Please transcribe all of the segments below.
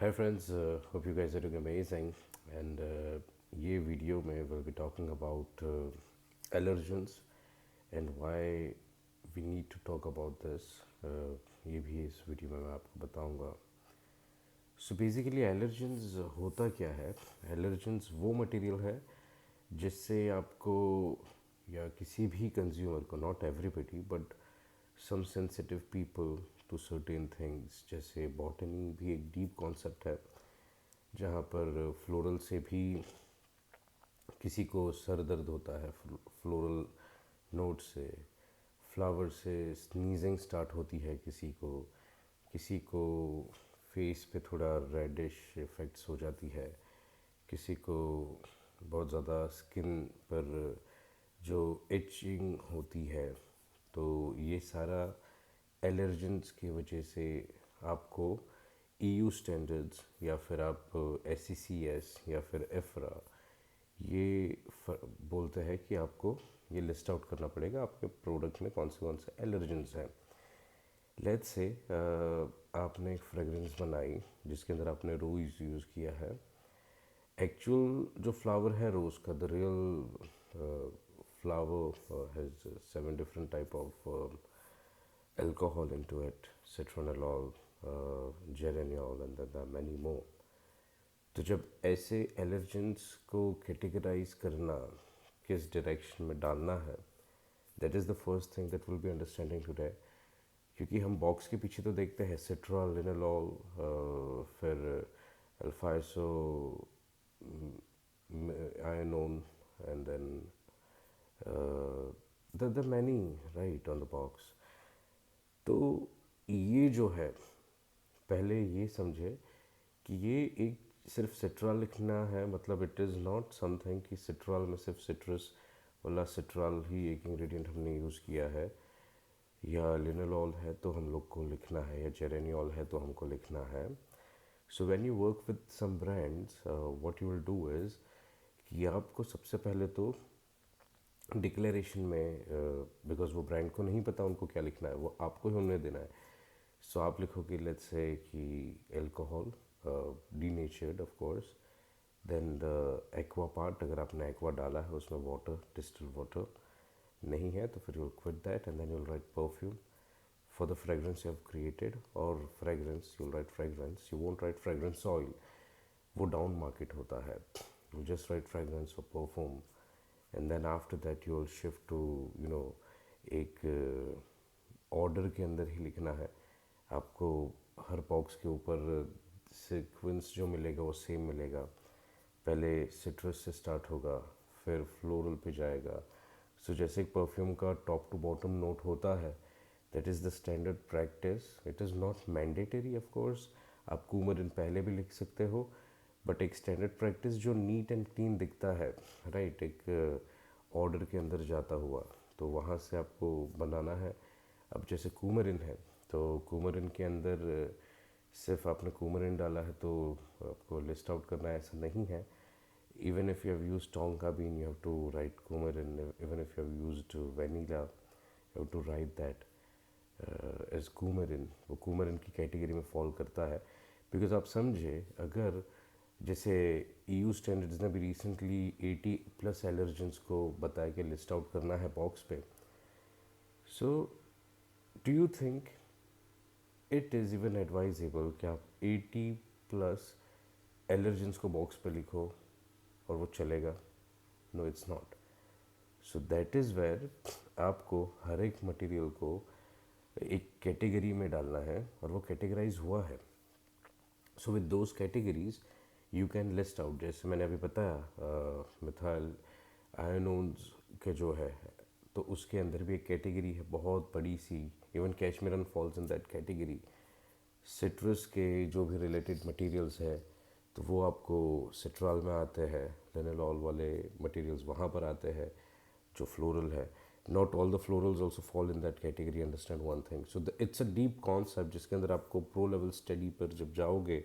Hi friends, hope you guys are doing amazing. And ये video में we'll be talking about allergens and why we need to talk about this. ये भी इस video में मैं आपको बताऊंगा. सो बेसिकली एलर्जेंस होता क्या है. एलर्जेंस वो मटेरियल है जिससे आपको या किसी भी कंज्यूमर को, not everybody but some sensitive people to certain things, जैसे बॉटनी भी एक डीप कॉन्सेप्ट है जहाँ पर फ्लोरल से भी किसी को सर दर्द होता है, फ्लोरल नोट से, फ्लावर से स्नीजिंग स्टार्ट होती है किसी को फेस पे थोड़ा रेडिश इफ़ेक्ट्स हो जाती है, किसी को बहुत ज़्यादा स्किन पर जो एचिंग होती है. तो ये सारा एलर्जेंस की वजह से आपको ईयू स्टैंडर्ड्स या फिर आप एस या फिर एफरा ये बोलते हैं कि आपको ये लिस्ट आउट करना पड़ेगा आपके प्रोडक्ट में कौन से एलर्जेंस हैं. लेट्स से आपने एक फ्रेगरेंस बनाई जिसके अंदर आपने रोज़ यूज़ किया है. एक्चुअल जो फ्लावर है रोज़ का, the real flower has 7 different type of alcohol into it, citronellol, geraniol, and then there are many more. तो जब ऐसे एलर्जेंस को कैटेगराइज करना, किस डायरेक्शन में डालना है, that is the first thing that will be understanding today. क्योंकि हम बॉक्स के पीछे तो देखते हैं सिट्रॉल, लिनोलॉल, फिर alpha iso, ionone, and then the many right on the box. तो ये जो है, पहले ये समझे कि ये एक सिर्फ सिट्रॉल लिखना है, मतलब इट इज़ नॉट समथिंग कि सिट्रॉल में सिर्फ सिट्रस वाला सिट्रॉल ही एक इंग्रेडिएंट हमने यूज़ किया है, या लिनोलॉल है तो हम लोग को लिखना है, या जेरेनियोल है तो हमको लिखना है. So when you work with some brands, what you will do is कि आपको सबसे पहले तो डिक्लेरेशन में, बिकॉज वो ब्रांड को नहीं पता उनको क्या लिखना है, वो आपको ही उन्हें देना है. सो आप लिखोगे लेट्स से कि alcohol denatured of course, then the aqua part, अगर आपने एक्वा डाला है उसमें वाटर, डिस्टिल वाटर नहीं है तो फिर you quit that, and then you write perfume for the fragrance you have created, or fragrance, you'll write fragrance, you won't write fragrance oil, वो डाउन मार्केट होता है. you just write fragrance or perfume, and then after that you will shift to एक order के अंदर ही लिखना है. आपको हर box के ऊपर सीक्वेंस जो मिलेगा वो सेम मिलेगा. पहले सिट्रस से स्टार्ट होगा, फिर फ्लोरल पे जाएगा. सो जैसे एक परफ्यूम का टॉप टू बॉटम नोट होता है, that is the standard practice. It is not mandatory of course, आप कूमरिन पहले भी लिख सकते हो, बट एक स्टैंडर्ड प्रैक्टिस जो नीट एंड क्लीन दिखता है, राइट, एक ऑर्डर के अंदर जाता हुआ, तो वहाँ से आपको बनाना है. अब जैसे कूमरिन है तो कूमरिन के अंदर सिर्फ आपने कूमरिन डाला है तो आपको लिस्ट आउट करना है, ऐसा नहीं है. even if you have used tonka bean, you have to write coumarin. Even if you have used vanilla, you have to write that as coumarin. वो coumarin की कैटेगरी में फॉल करता है. बिकॉज आप समझे, अगर जैसे EU स्टैंडर्ड्स ने भी रिसेंटली 80+ एलर्जेंस को बताया कि लिस्ट आउट करना है बॉक्स पे. So do you think it is even advisable कि आप 80+ एलर्जेंस को बॉक्स पे लिखो और वो चलेगा? No, it's not. So that is where आपको हर एक मटेरियल को एक कैटेगरी में डालना है, और वो कैटेगराइज हुआ है. So with those categories you can list out. जैसे मैंने अभी बताया मिथाइल आयनोन्स के जो है, तो उसके अंदर भी एक कैटेगरी है बहुत बड़ी सी. Even cashmeran falls in that category. Citrus के जो भी रिलेटेड मटेरियल्स है तो वो आपको सिट्रॉल में आते हैं, लिनोलॉल वाले मटेरियल्स वहाँ पर आते हैं जो फ्लोरल है. Not all the florals also fall in that category, understand one thing. So it's a deep concept जिसके अंदर आपको प्रो लेवल स्टडी पर जब जाओगे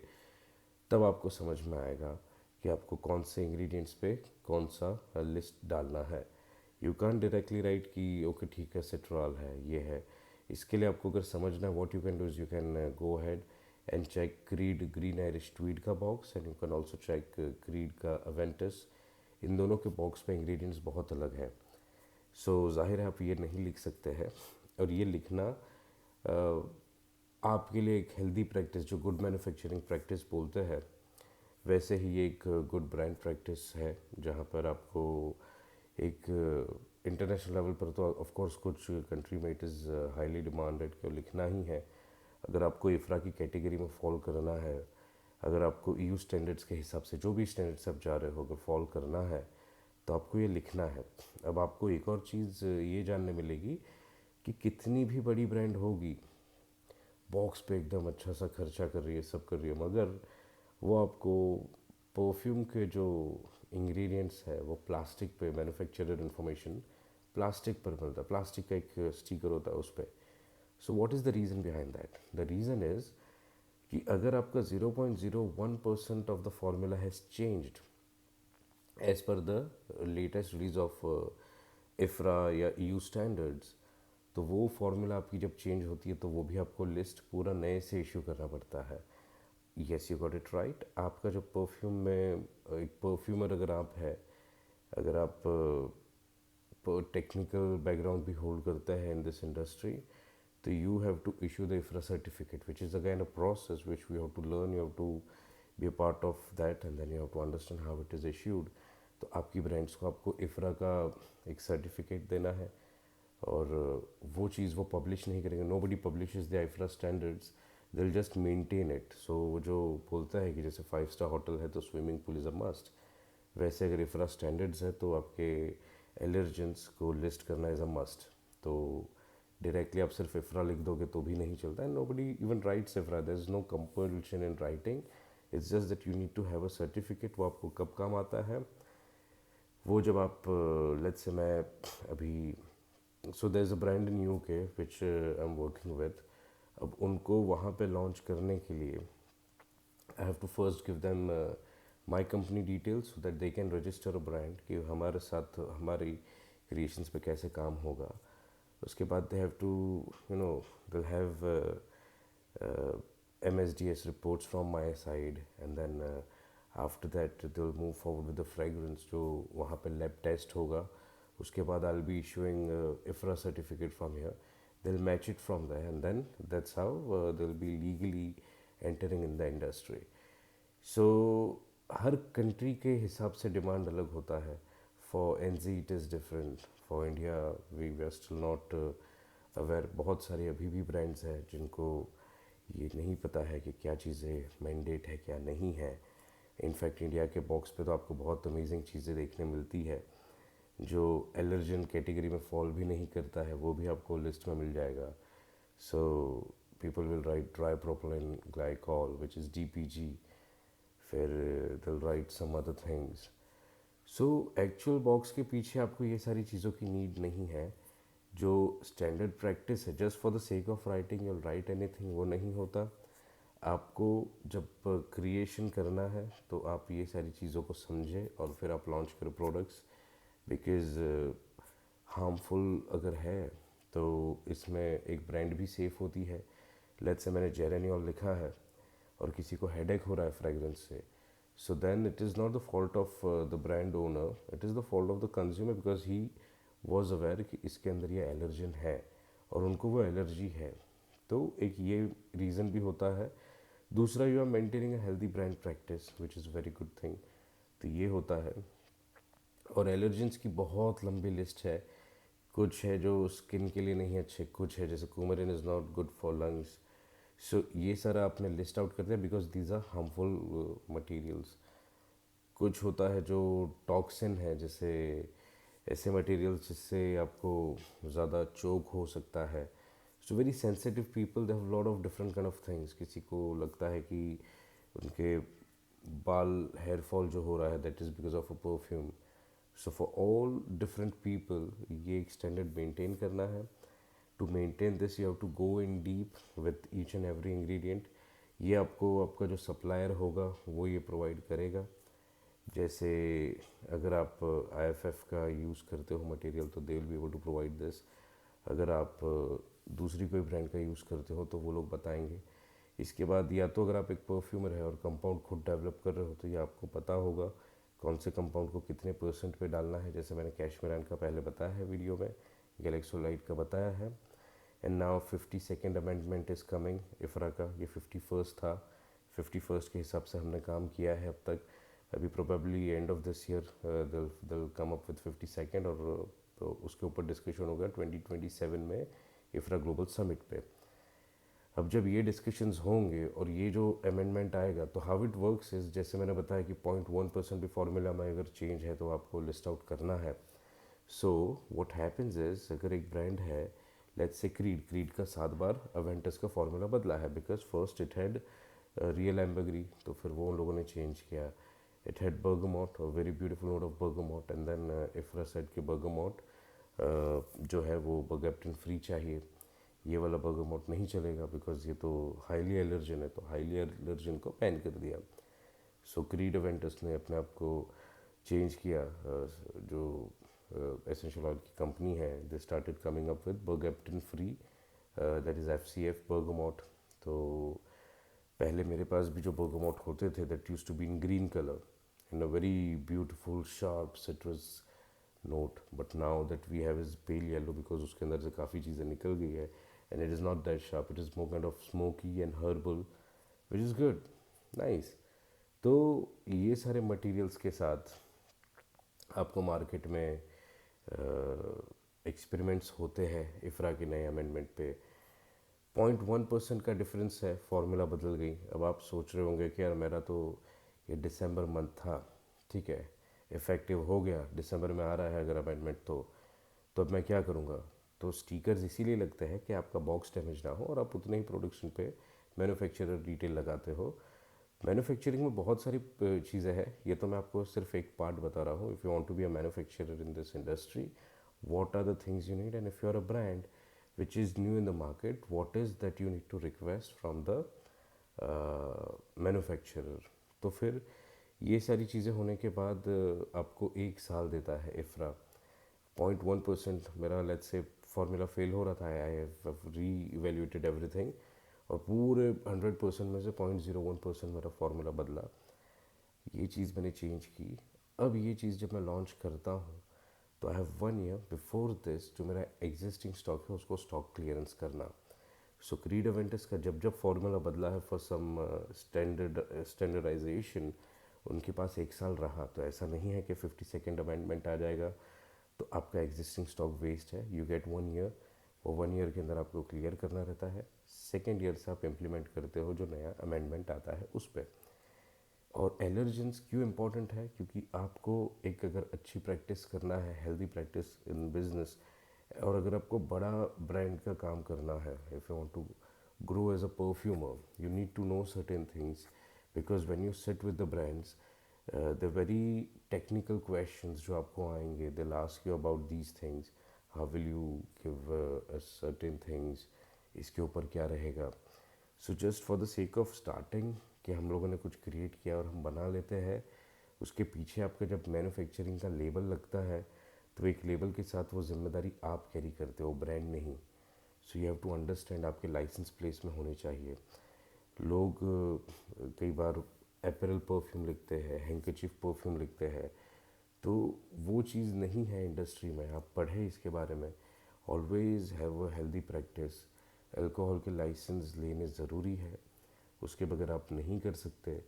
तब आपको समझ में आएगा कि आपको कौन से इंग्रेडिएंट्स पे कौन सा लिस्ट डालना है. यू कैन डायरेक्टली राइट कि ओके ठीक है सिट्रॉल है, ये है. इसके लिए आपको अगर समझना, what you can do is you can go ahead and check Creed Green Irish Tweed का box, and you can also check Creed का अवेंटस। इन दोनों के बॉक्स पे इंग्रेडिएंट्स बहुत अलग है। सो जाहिर है आप ये नहीं लिख सकते हैं, और ये लिखना आपके लिए एक हेल्दी प्रैक्टिस, जो गुड मैन्युफैक्चरिंग प्रैक्टिस बोलते हैं, वैसे ही एक गुड ब्रांड प्रैक्टिस है, जहाँ पर आपको एक इंटरनेशनल लेवल पर तो ऑफ कोर्स कुछ कंट्री में इट इज़ हाईली डिमांडेड कि लिखना ही है। अगर आपको इफ्रा की कैटेगरी में फॉल करना है, अगर आपको ईयू स्टैंडर्ड्स के हिसाब से जो भी स्टैंडर्ड्स आप जा रहे हो अगर फॉल करना है, तो आपको ये लिखना है। अब आपको एक और चीज़ ये जानने मिलेगी कि कितनी भी बड़ी ब्रांड होगी, बॉक्स पे एकदम अच्छा सा खर्चा कर रही है, सब कर रही है, मगर वो आपको परफ्यूम के जो इंग्रेडिएंट्स है वो प्लास्टिक पे, मैन्युफैक्चरर इन्फॉर्मेशन प्लास्टिक पर मिलता है, प्लास्टिक का एक स्टिकर होता है उस पर। So what is the reason behind that? The reason is कि अगर आपका 0.01% of the formula has changed as per the latest release of IFRA या ईयू स्टैंडर्ड्स, तो वो फार्मूला आपकी जब चेंज होती है तो वो भी आपको लिस्ट पूरा नए से इशू करना पड़ता है। Yes, you got it right. आपका जो परफ्यूम में एक परफ्यूमर अगर आप है, अगर आप टेक्निकल बैकग्राउंड भी होल्ड करते हैं इन दिस इंडस्ट्री, तो you have to issue the IFRA certificate, which is again a process which we have to learn, you have to be a part of that, and then you have to understand how it is issued. तो आपकी brands को आपको इफ्रा का एक certificate देना है, और वो चीज़ वो पब्लिश नहीं करेंगे। Nobody publishes the IFRA standards, they'll just maintain it. So वो जो बोलता है कि जैसे 5 स्टार होटल है तो swimming pool is a must, वैसे अगर इफ्रा स्टैंडर्ड्स है तो आपके एलर्जेंस को लिस्ट करना इज़ अ मस्ट। तो डायरेक्टली आप सिर्फ इफ्रा लिख दोगे तो भी नहीं चलता है। Nobody even writes IFRA, there is no compulsion in writing, it's just that you need to have a certificate. वो आपको कब काम आता है? वो जब आप लेट्स से मैं अभी, so there is a brand in UK which I am working with. अब उनको वहाँ पे लॉन्च करने के लिए I have to first give them my company details so that they can register a brand, कि हमारे साथ हमारी क्रिएशंस पे कैसे काम होगा। उसके बाद they have to you know they have MSDS reports from my side, and then after that they'll move forward with the fragrance जो वहाँ पे lab test होगा। उसके बाद I'll be issuing IFRA certificate from here, they'll match it from there, and then that's how they'll be legally entering in the industry. So हर country के हिसाब से डिमांड अलग होता है। For NZ it is different, for India we are still not aware. बहुत सारे अभी भी ब्रांड्स हैं जिनको ये नहीं पता है कि क्या चीज़ें मैंडेट है क्या नहीं है। इनफैक्ट इंडिया के बॉक्स पे तो आपको बहुत अमेजिंग चीज़ें देखने मिलती है, जो एलर्जन कैटेगरी में फॉल भी नहीं करता है, वो भी आपको लिस्ट में मिल जाएगा। So people will write dry propylene glycol which is DPG, फिर they'll write some other things. So actual box के पीछे आपको ये सारी चीज़ों की नीड नहीं है। जो स्टैंडर्ड प्रैक्टिस है just for the sake of writing you'll right anything, वो नहीं होता। आपको जब क्रिएशन करना है तो आप ये सारी चीज़ों को समझें और फिर आप लॉन्च करें प्रोडक्ट्स, बिकॉज़ हार्मफुल अगर है तो इसमें एक ब्रांड भी सेफ होती है। लेट्स से मैंने जेरेनियोल लिखा है और किसी को हेडेक हो रहा है फ्रेगरेंस से, so then it is not the fault of the brand owner, it is the fault of the consumer, because he was aware कि इसके अंदर ये एलर्जन है और उनको वो एलर्जी है। तो एक ये रीज़न भी होता है। दूसरा, you are maintaining a healthy brand practice which is very good thing, तो ये होता है। और एलर्जेंस की बहुत लंबी लिस्ट है। कुछ है जो स्किन के लिए नहीं अच्छे, कुछ है जैसे coumarin is not good for lungs. So ये सारा आपने लिस्ट आउट कर दिया because these are harmful materials. कुछ होता है जो टॉक्सिन है, जैसे ऐसे मटेरियल्स जिससे आपको ज़्यादा चोक हो सकता है। So very sensitive people, they have lot of different kind of things. किसी को लगता है कि उनके बाल हेयर फॉल जो हो रहा है that is because of a perfume. So for all different people ये एक स्टैंडर्ड मेंटेन करना है। To maintain this you have to go in deep with each and every ingredient. ये आपको आपका जो सप्लायर होगा वो ये प्रोवाइड करेगा। जैसे अगर आप IFF का यूज़ करते हो मटेरियल तो they will be able to provide this. अगर आप दूसरी कोई ब्रांड का यूज़ करते हो तो वो लोग बताएंगे इसके बाद या तो अगर आप एक परफ्यूमर है और कंपाउंड खुद डेवलप कर रहे हो तो ये आपको पता होगा कौन से कंपाउंड को कितने % पे डालना है, जैसे मैंने कैशमेरान का पहले बताया है वीडियो में, गैलेक्सोलाइट का बताया है। And now 52nd amendment is coming IFRA का, ये 51st था, 51st के हिसाब से हमने काम किया है अब तक। अभी probably end of this year दिल कम अप विद 52nd, और तो उसके ऊपर डिस्कशन होगा 2027 में इफ़रा ग्लोबल समिट पे। अब जब ये डिस्कशंस होंगे और ये जो अमेंडमेंट आएगा तो हाउ इट वर्क्स इज, जैसे मैंने बताया कि 0.1% भी फार्मूला में अगर चेंज है तो आपको लिस्ट आउट करना है। सो व्हाट हैपेंस इज, अगर एक ब्रांड है, लेट्स से क्रीड का 7 बार अवेंटस का फार्मूला बदला है, because first it had real ambergris, तो फिर वो उन लोगों ने चेंज किया। It had bergamot, very beautiful note of bergamot, and then IFRA said कि बर्गमॉट जो है वो बर्गेप्टिन फ्री चाहिए, ये वाला बर्गमॉट नहीं चलेगा बिकॉज ये तो हाईली एलर्जन है, तो हाईली एलर्जन को बैन कर दिया। सो क्रीड अवेंटस ने अपने आप को चेंज किया, जो एसेंशियल ऑयल की कंपनी है, they started coming up with bergaptene free, that is FCF bergamot. तो पहले मेरे पास भी जो बर्गमॉट होते थे that used to be in green colour in a very beautiful sharp citrus note, but now that we have is pale yellow because उसके अंदर से काफ़ी चीज़ें निकल गई है, and it is not that sharp, it is more kind of smoky and herbal, which is good, nice. तो ये सारे मटेरियल्स के साथ आपको मार्केट में एक्सपेरिमेंट्स होते हैं इफ़रा के नए अमेंडमेंट पे। 0.1% का डिफरेंस है, फार्मूला बदल गई। अब आप सोच रहे होंगे कि यार मेरा तो ये दिसंबर मंथ था, ठीक है, इफ़ेक्टिव हो गया, दिसंबर में आ रहा है अगर अमेंडमेंट, तो अब मैं क्या करूँगा। तो स्टिकर्स इसीलिए लगते हैं कि आपका बॉक्स डैमेज ना हो और आप उतने ही प्रोडक्शन पे मैन्युफैक्चरर डिटेल लगाते हो। मैन्युफैक्चरिंग में बहुत सारी चीज़ें हैं, ये तो मैं आपको सिर्फ एक पार्ट बता रहा हूँ। If you want to be a manufacturer in this industry, what are the things you need, and if you are a brand which is new in the market, what is that you need to request from the manufacturer। तो फिर ये सारी चीज़ें होने के बाद आपको 1 साल देता है इफ़रा। 0.1% मेरा लेट्स से फार्मूला फेल हो रहा था, आई हैव री इवेल्यूएटेड एवरीथिंग, और पूरे 100% में से 0.01% मेरा फार्मूला बदला। ये चीज़ मैंने चेंज की। अब ये चीज़ जब मैं लॉन्च करता हूँ तो I have 1 year before this जो मेरा एग्जिस्टिंग स्टॉक है उसको स्टॉक क्लियरेंस करना। सो क्रीड अवेंटस का जब जब फार्मूला बदला है फॉर सम स्टैंडर्डाइजेशन, उनके पास 1 साल रहा, तो ऐसा नहीं है कि 52nd अमेंडमेंट आ जाएगा तो आपका एग्जिस्टिंग स्टॉक वेस्ट है। यू गेट 1 ईयर, वो 1 ईयर के अंदर आपको क्लियर करना रहता है। सेकेंड ईयर से आप इम्प्लीमेंट करते हो जो नया अमेंडमेंट आता है उस पर। और एलर्जेंस क्यों इम्पोर्टेंट है, क्योंकि आपको एक अगर अच्छी प्रैक्टिस करना है, हेल्दी प्रैक्टिस इन बिजनेस, और अगर आपको बड़ा ब्रांड का काम करना है, if you want to grow as a perfumer, you need to know certain things, because when you sit with the brands, the very technical questions जो आपको आएंगे, they ask you about these things, how will you give certain things, इसके ऊपर क्या रहेगा। So just for the sake of starting कि हम लोगों ने कुछ क्रिएट किया और हम बना लेते हैं, उसके पीछे आपका जब मैन्युफैक्चरिंग का लेबल लगता है तो एक लेबल के साथ वो जिम्मेदारी आप कैरी करते हो, ब्रांड नहीं। So you have to understand आपके लाइसेंस प्लेस में होने चाहिए। लोग कई बार एपरल परफ्यूम लिखते हैं, हैंकरचीफ परफ्यूम लिखते हैं, तो वो चीज़ नहीं है इंडस्ट्री में। आप पढ़े इसके बारे में। Always have a healthy practice. Alcohol के लाइसेंस लेने ज़रूरी है, उसके बगैर आप नहीं कर सकते।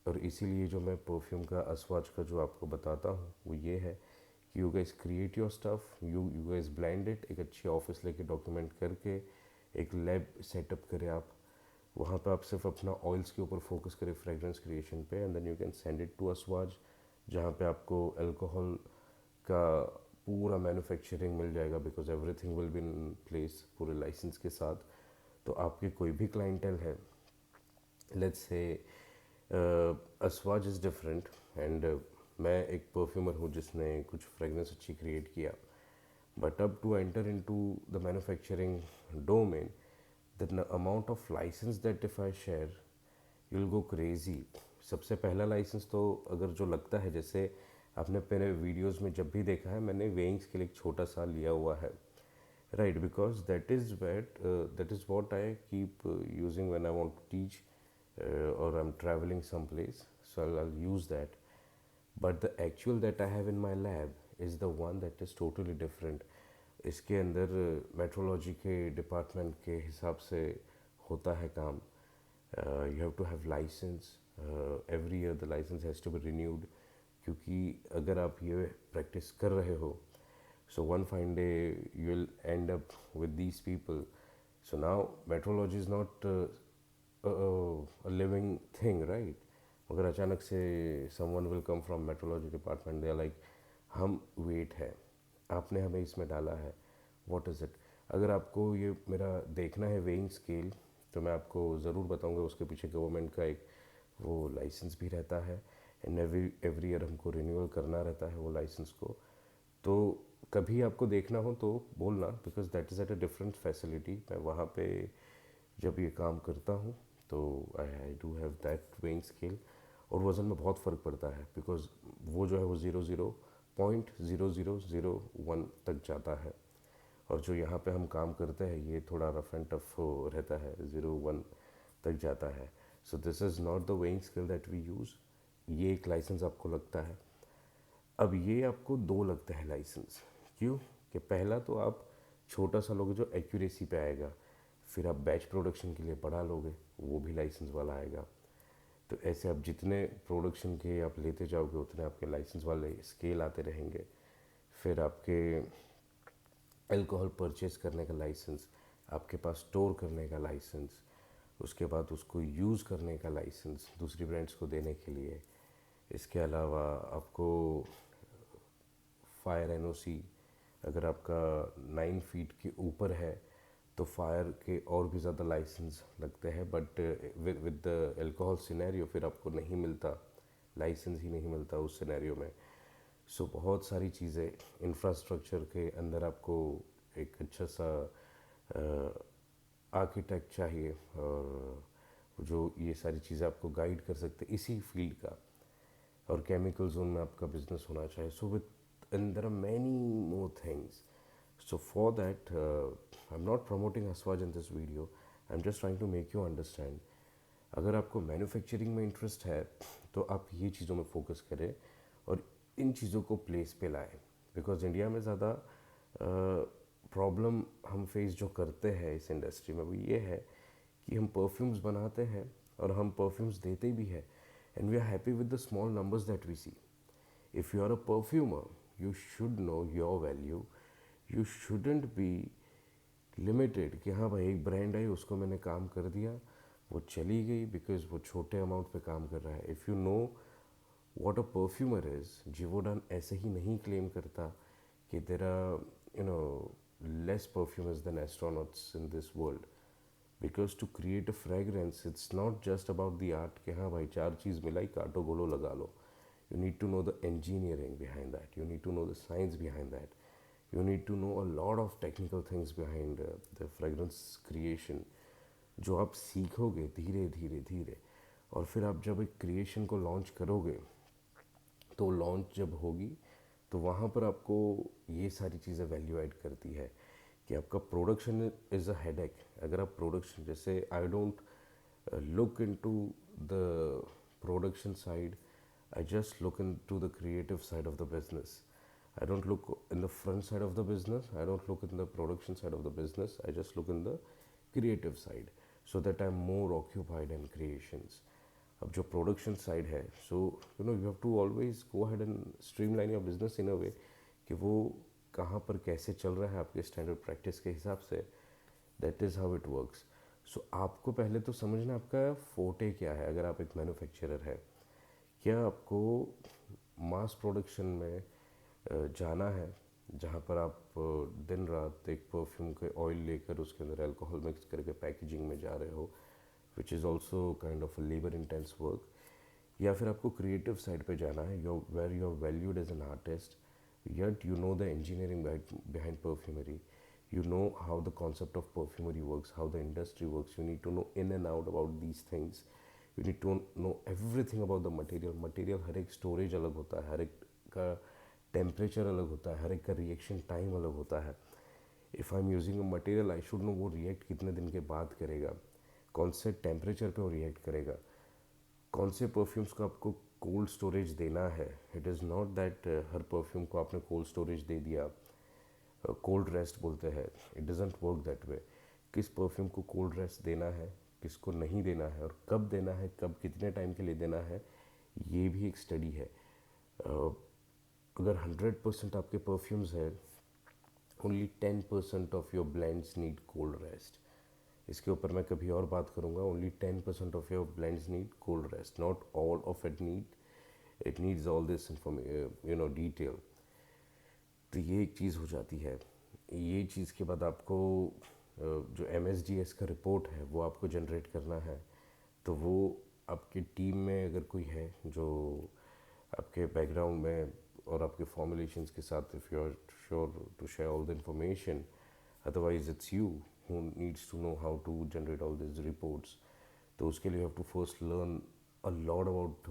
और इसीलिए जो मैं परफ्यूम का अस्वाज का जो आपको बताता हूँ वो ये है कि you guys create your stuff, you guys blend it, एक अच्छी ऑफिस लेके डॉक्यूमेंट करके एक लैब सेटअप करें आप, वहाँ पे आप सिर्फ अपना ऑयल्स के ऊपर फोकस करें, फ्रेगरेंस क्रिएशन पे, and then you can send it to अस्वाज, जहाँ पे आपको अल्कोहल का पूरा मैन्युफैक्चरिंग मिल जाएगा, because everything will be in place पूरे लाइसेंस के साथ। तो आपके कोई भी क्लाइंटल है, let's say अस्वाज is different, and मैं एक परफ्यूमर हूँ जिसने कुछ फ्रेगनेंस अच्छी क्रिएट किया, बट अब to enter into the manufacturing domain, the amount of license that if I share you will go crazy. सबसे पहला लाइसेंस तो अगर जो लगता है, जैसे आपने मेरे वीडियोस में जब भी देखा है मैंने वेइंग्स के लिए एक छोटा सा लिया हुआ है, Right, because that is what I keep using when I want to teach or I'm traveling someplace. So I'll use that. But the actual that I have in my lab is the one that is totally different. इसके अंदर metrology के department के हिसाब से होता है काम. You have to have license. Every year the license has to be renewed. क्योंकि अगर आप ये प्रैक्टिस कर रहे हो, so one fine day you'll end up with these people. So now metrology is not a living thing, right? अगर अचानक से someone will come from metrology department, they are like, हम वेट है, आपने हमें इसमें डाला है, व्हाट इज़ इट. अगर आपको ये मेरा देखना है वेइंग स्केल, तो मैं आपको ज़रूर बताऊंगा. उसके पीछे गवर्नमेंट का एक वो लाइसेंस भी रहता है, एंड एवरी ईयर हमको रिन्यूअल करना रहता है वो लाइसेंस को. तो कभी आपको देखना हो तो बोलना, because that is at a different facility. मैं वहाँ पे जब ये काम करता हूँ तो I do have that weighing scale. और वज़न में बहुत फ़र्क पड़ता है, बिकॉज वो जो है वो 0.0001 तक जाता है. और जो यहाँ पे हम काम करते हैं ये थोड़ा रफ एंड टफ रहता है, 0.1 तक जाता है. So this is not the weighing scale that we use. ये एक लाइसेंस आपको लगता है. अब ये आपको दो लगते हैं लाइसेंस. क्यों? कि पहला तो आप छोटा सा लोगे जो एक्यूरेसी पे आएगा, फिर आप बैच प्रोडक्शन के लिए बड़ा लोगे, वो भी लाइसेंस वाला आएगा. तो ऐसे आप जितने प्रोडक्शन के आप लेते जाओगे उतने आपके लाइसेंस वाले स्केल आते रहेंगे. फिर आपके अल्कोहल परचेज करने का लाइसेंस, आपके पास स्टोर करने का लाइसेंस, उसके बाद उसको यूज़ करने का लाइसेंस दूसरी ब्रांड्स को देने के लिए. इसके अलावा आपको फायर एनओसी, अगर आपका 9 फीट के ऊपर है तो फायर के और भी ज़्यादा लाइसेंस लगते हैं. But with the alcohol scenario फिर आपको नहीं मिलता, लाइसेंस ही नहीं मिलता उस सिनेरियो में. सो बहुत सारी चीज़ें इंफ्रास्ट्रक्चर के अंदर आपको एक अच्छा सा आर्किटेक्ट चाहिए, और जो ये सारी चीज़ें आपको गाइड कर सकते इसी फील्ड का. और केमिकल जोन में आपका बिजनेस होना चाहिए. So with and there are many more things. So for that, I'm not promoting Aswaj in this video. I'm just trying to make you understand. अगर आपको मैन्युफैक्चरिंग में इंटरेस्ट है तो आप ये चीज़ों में फोकस करें और इन चीज़ों को प्लेस पे लाएं. बिकॉज इंडिया में ज़्यादा प्रॉब्लम हम फेस जो करते हैं इस इंडस्ट्री में वो ये है कि हम परफ्यूम्स बनाते हैं और हम परफ्यूम्स देते भी हैं, and we are happy with the small numbers that we see. If you are a perfumer, you should know your value. You shouldn't be limited कि हाँ भाई एक ब्रांड आई उसको मैंने काम कर दिया, वो चली गई बिकॉज वो छोटे अमाउंट पे काम कर रहा है. If you know what a perfumer is, Givaudan ऐसे ही नहीं क्लेम करता कि there are less perfumers than astronauts in this world. Because to create a fragrance it's not just about the art कि हाँ भाई चार चीज़ मिलाई काटो गोलो लगा लो. You need to know the engineering behind that. You need to know the science behind that. You need to know a lot of technical things behind the fragrance creation, जो आप सीखोगे धीरे धीरे धीरे. और फिर आप जब एक क्रिएशन को लॉन्च करोगे तो लॉन्च जब होगी तो वहाँ पर आपको ये सारी चीज़ें वैल्यू ऐड करती है कि आपका प्रोडक्शन इज़ अ हेडेक. अगर आप प्रोडक्शन, जैसे I don't look into the production side, I just look into the creative side of the business. I don't look in the front side of the business, I don't look in the production side of the business, I just look in the creative side so that I'm more occupied in creations. अब जो production side है, so you know you have to always go ahead and streamline your business in a way कि वो कहाँ पर कैसे चल रहा है आपके स्टैंडर्ड प्रैक्टिस के हिसाब से. That is how it works. So आपको पहले तो समझना आपका फोटे क्या है. अगर आप एक मैन्युफैक्चरर है, क्या आपको मास प्रोडक्शन में जाना है जहाँ पर आप दिन रात एक परफ्यूम के ऑयल लेकर उसके अंदर अल्कोहल मिक्स करके पैकेजिंग में जा रहे हो, which is also kind of labour intensive work. या फिर आपको क्रिएटिव साइड पे जाना है, your where you are valued as an artist, yet you know the engineering behind perfumery. You know how the concept of perfumery works, how the industry works. You need to know in and out about these things. You need to know everything about the material. हर एक storage अलग होता है, हर एक का temperature अलग होता है, हर एक का रिएक्शन टाइम अलग होता है. If I am using a material I should know वो रिएक्ट कितने दिन के बाद करेगा, कौन से टेम्परेचर पे वो रिएक्ट करेगा, कौन से परफ्यूम्स को आपको कोल्ड स्टोरेज देना है। It is not that her perfume को आपने कोल्ड स्टोरेज दे दिया, कोल्ड रेस्ट बोलते हैं, it doesn't work that way. किस परफ्यूम को कोल्ड रेस्ट देना है, किसको नहीं देना है, और कब देना है, कब कितने टाइम के लिए देना है, ये भी एक स्टडी है। अगर 100% आपके परफ्यूम्स है, only 10% of your blends need cold rest. इसके ऊपर मैं कभी और बात करूँगा। Only 10% of your blends need cold rest, not all of it needs all this detail. तो ये एक चीज़ हो जाती है। ये चीज़ के बाद आपको जो MSDS का रिपोर्ट है वो आपको जनरेट करना है। तो वो आपकी टीम में अगर कोई है जो आपके बैकग्राउंड में और आपके फॉर्मुलेशंस के साथ, if you are sure to share all the information, otherwise it's you who needs to know how to generate all these reports. तो उसके लिए you have to first learn a lot about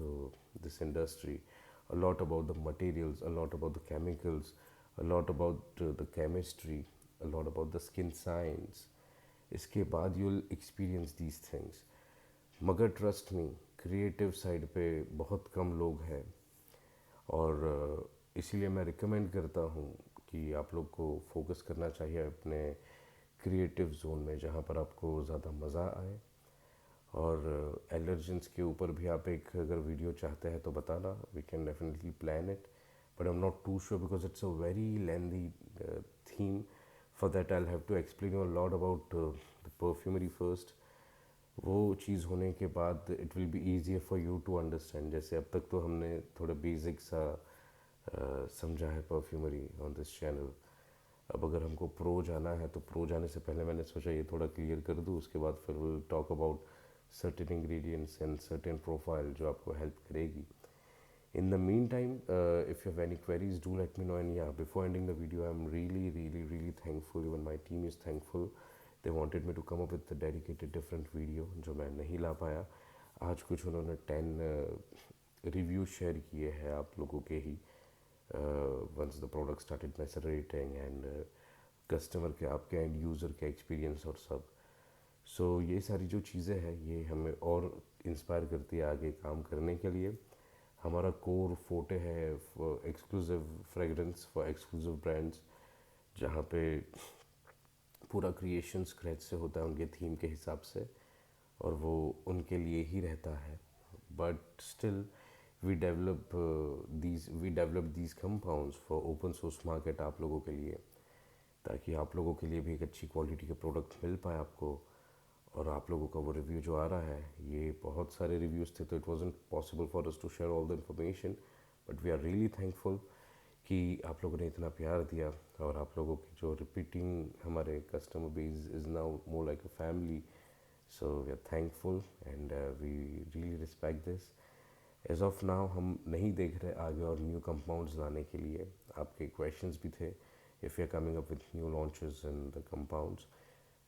this industry, a lot about the materials, a lot about the chemicals, a lot about the chemistry, a lot about the skin science. इसके बाद you'll experience these things. मगर trust me, creative side पे बहुत कम लोग हैं, और इसीलिए मैं रिकमेंड करता हूँ कि आप लोग को फोकस करना चाहिए अपने क्रिएटिव जोन में, जहाँ पर आपको ज़्यादा मज़ा आए। और एलर्जेंस के ऊपर भी आप एक अगर वीडियो चाहते हैं तो बताना, we can definitely plan it, but I am not too sure because it's a very lengthy theme. For that I have to explain you a lot about the perfumery first. वो चीज़ होने के बाद it will be easier for you to understand. जैसे अब तक तो हमने थोड़ा बेसिक सा समझा है परफ्यूमरी ऑन दिस चैनल। अब अगर हमको प्रो जाना है तो प्रो जाने से पहले मैंने सोचा ये थोड़ा क्लियर कर दूँ, उसके बाद फिर will talk about certain ingredients and certain profile जो आपको हेल्प करेगी। In the meantime, if you have any queries, do let me know. And yeah, before ending the video, I'm really thankful. Even my team is thankful. They wanted me to come up with a dedicated different video जो मैं नहीं ला पाया। आज कुछ उन्होंने 10 review share किए हैं आप लोगों के ही, once the product started macerating and customer के, आपके एंड यूज़र के एक्सपीरियंस और सब। सो ये सारी जो चीज़ें हैं ये हमें और इंस्पायर करती है आगे काम करने के लिए। हमारा कोर फोटे है exclusive fragrance for exclusive brands, जहाँ पे पूरा क्रिएशन स्क्रैच से होता है उनके थीम के हिसाब से, और वो उनके लिए ही रहता है। But still we develop these compounds for open source market आप लोगों के लिए, ताकि आप लोगों के लिए भी एक अच्छी क्वालिटी के प्रोडक्ट मिल पाए आपको। और आप लोगों का वो रिव्यू जो आ रहा है, ये बहुत सारे रिव्यूज़ थे तो it wasn't possible for us to share all the information, but we are really thankful कि आप लोगों ने इतना प्यार दिया। और आप लोगों की जो रिपीटिंग हमारे customer base is now more like a family. So we are thankful and we really respect this. As of now हम नहीं देख रहे आगे और न्यू कंपाउंड्स लाने के लिए। आपके क्वेश्चंस भी थे if you're coming up with new launches in the compounds.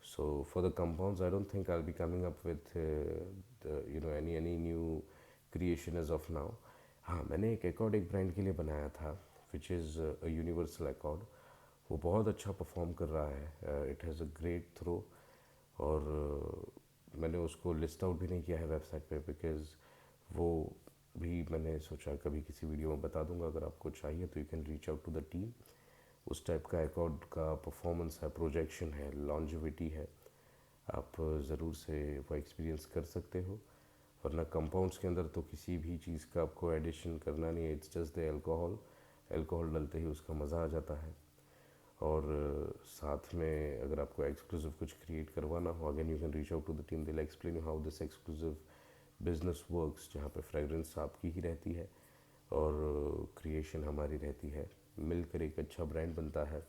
So for the compounds, I don't think I'll be coming up with any new creation as of now. हाँ, मैंने एक accord एक ब्रांड के लिए बनाया था which is a universal accord. वो बहुत अच्छा परफॉर्म कर रहा है, it has a great throw. और मैंने उसको लिस्ट आउट भी नहीं किया है वेबसाइट पे, बिकॉज वो भी मैंने सोचा कभी किसी वीडियो में बता दूंगा। अगर आपको चाहिए तो you can reach out to the team. उस टाइप का एकॉर्ड का परफॉर्मेंस है, प्रोजेक्शन है, लॉन्जिविटी है, आप ज़रूर से वो एक्सपीरियंस कर सकते हो। वरना कंपाउंड्स के अंदर तो किसी भी चीज़ का आपको एडिशन करना नहीं है, it's just the alcohol. Alcohol डलते ही उसका मज़ा आ जाता है। और साथ में अगर आपको एक्सक्लूसिव कुछ क्रिएट करवाना हो, again you can reach out to the team, they will explain you how this exclusive business works, जहाँ पे फ्रेगरेंस आपकी ही रहती है और क्रिएशन हमारी रहती है, मिलकर एक अच्छा ब्रांड बनता है।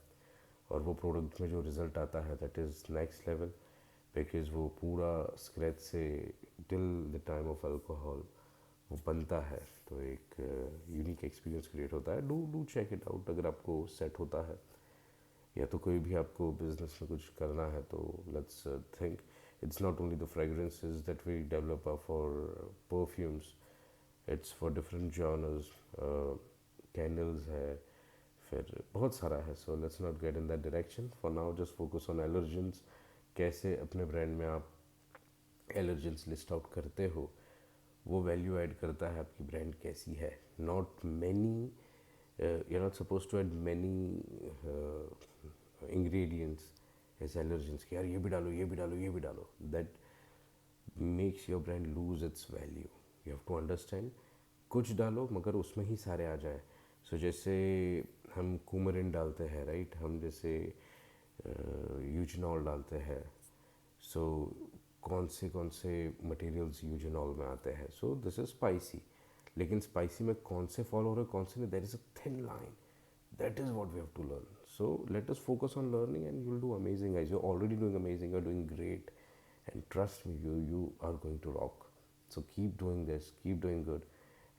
और वो प्रोडक्ट में जो रिज़ल्ट आता है that is next level, because वो पूरा स्क्रैच से till the time of alcohol वो बनता है। तो एक यूनिक एक्सपीरियंस क्रिएट होता है। डू चेक इट आउट अगर आपको सेट होता है, या तो कोई भी आपको बिजनेस में कुछ करना है तो let's think. It's not only the fragrances that we develop for perfumes, it's for different genres. Candles है, फिर बहुत सारा है. So let's not get in that direction for now. Just focus on allergens. कैसे अपने ब्रांड में आप allergens list out करते हो, वो वैल्यू ऐड करता है आपकी ब्रांड कैसी है. Not many, you not suppose to add many ingredients as allergens कि यार ये भी डालो, ये भी डालो, ये भी डालो. That makes your brand lose its value. You have to understand, कुछ डालो मगर उसमें ही सारे आ जाएं. सो जैसे हम कुमरिन डालते हैं, राइट, हम जैसे यूजनॉल डालते हैं. सो कौन से मटेरियल्स यूजनॉल में आते हैं. सो दिस इज स्पाइसी, लेकिन स्पाइसी में कौन से फॉलो हो रहे हैं, कौन से नहीं, there is a thin line. That is what we have to learn. So let us focus on learning and you'll do amazing, guys. You're already doing amazing. You're doing great. And trust me, you are going to rock. So keep doing this, keep doing good,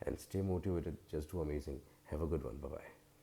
and stay motivated. Just do amazing. Have a good one. Bye bye.